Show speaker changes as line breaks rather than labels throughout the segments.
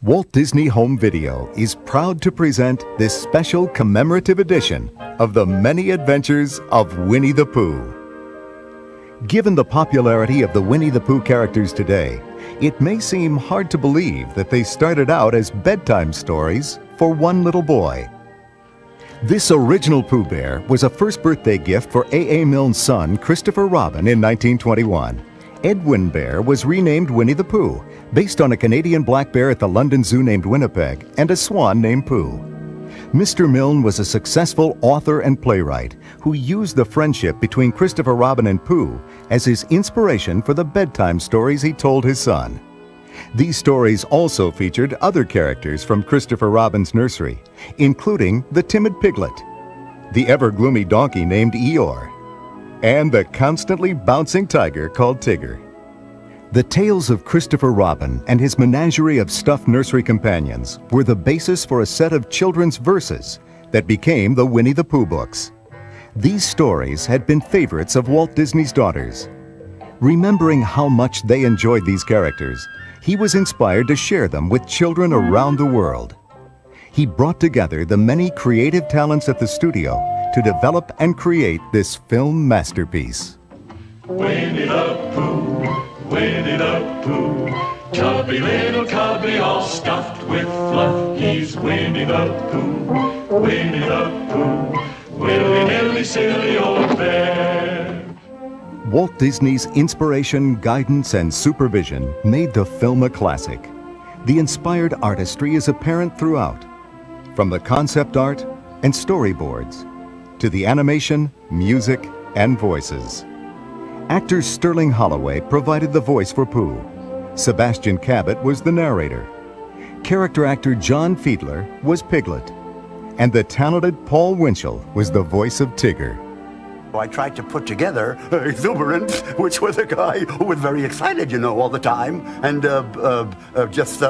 Walt Disney Home Video is proud to present this special commemorative edition of the many adventures of Winnie the Pooh. Given the popularity of the Winnie the Pooh characters today, it may seem hard to believe that they started out as bedtime stories for one little boy. This original Pooh Bear was a first birthday gift for A.A. Milne's son, Christopher Robin, in 1921. Edwin Bear was renamed Winnie the Pooh, based on a Canadian black bear at the London Zoo named Winnipeg and a swan named Pooh. Mr. Milne was a successful author and playwright who used the friendship between Christopher Robin and Pooh as his inspiration for the bedtime stories he told his son. These stories also featured other characters from Christopher Robin's nursery, including the timid piglet, the ever-gloomy donkey named Eeyore, and the constantly bouncing tiger called Tigger. The tales of Christopher Robin and his menagerie of stuffed nursery companions were the basis for a set of children's verses that became the Winnie the Pooh books. These stories had been favorites of Walt Disney's daughters. Remembering how much they enjoyed these characters, he was inspired to share them with children around the world. He brought together the many creative talents at the studio to develop and create this film masterpiece.
Winnie the Pooh, Winnie the Pooh, chubby little cubby all stuffed with fluff. He's Winnie the Pooh, Winnie the Pooh, willy-nilly silly old bear.
Walt Disney's inspiration, guidance, and supervision made the film a classic. The inspired artistry is apparent throughout, from the concept art and storyboards to the animation, music, and voices. Actor Sterling Holloway provided the voice for Pooh. Sebastian Cabot was the narrator. Character actor John Fiedler was Piglet. And the talented Paul Winchell was the voice of Tigger.
I tried to put together exuberant, which was a guy who was very excited, all the time, and just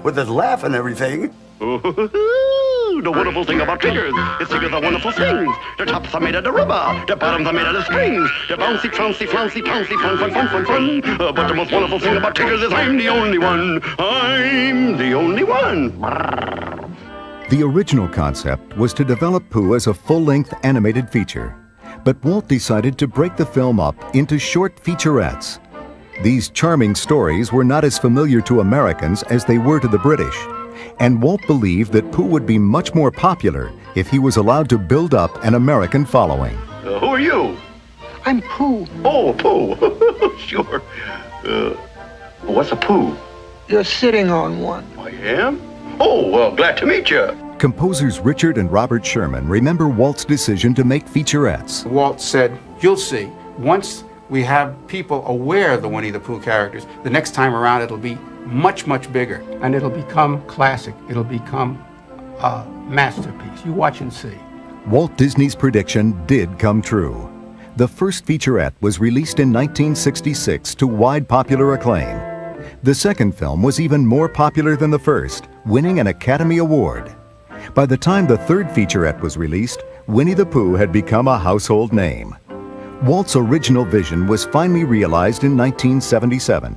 with his laugh and everything.
The wonderful thing about Tiggers is Tiggers are wonderful things. The tops are made out of rubber, the bottoms are made out of strings. The bouncy, flouncy, flouncy, pouncy, fun, fun, fun, fun, fun. But the most wonderful thing about Tiggers is I'm the only one. I'm the only one.
The original concept was to develop Pooh as a full-length animated feature, but Walt decided to break the film up into short featurettes. These charming stories were not as familiar to Americans as they were to the British, and Walt believed that Pooh would be much more popular if he was allowed to build up an American following.
Who are you?
I'm Pooh.
Oh, Pooh. Sure. What's a Pooh?
You're sitting on one.
I am? Oh, well, glad to meet you.
Composers Richard and Robert Sherman remember Walt's decision to make featurettes.
Walt said, you'll see, once we have people aware of the Winnie the Pooh characters, the next time around it'll be much, much bigger. And it'll become classic. It'll become a masterpiece. You watch and see.
Walt Disney's prediction did come true. The first featurette was released in 1966 to wide popular acclaim. The second film was even more popular than the first, winning an Academy Award. By the time the third featurette was released, Winnie the Pooh had become a household name. Walt's original vision was finally realized in 1977,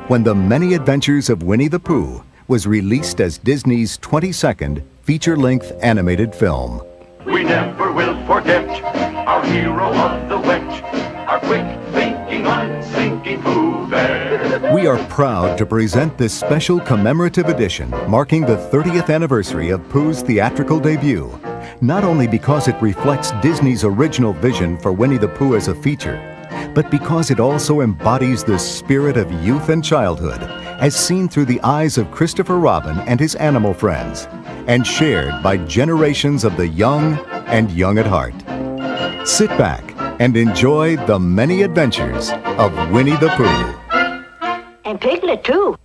when The Many Adventures of Winnie the Pooh was released as Disney's 22nd feature-length animated film.
We never will forget our hero of the wet, our quick thinking, unthinking Pooh Bear.
We are proud to present this special commemorative edition marking the 30th anniversary of Pooh's theatrical debut, not only because it reflects Disney's original vision for Winnie the Pooh as a feature, but because it also embodies the spirit of youth and childhood as seen through the eyes of Christopher Robin and his animal friends, and shared by generations of the young and young at heart. Sit back and enjoy the many adventures of Winnie the Pooh.
And Piglet, too.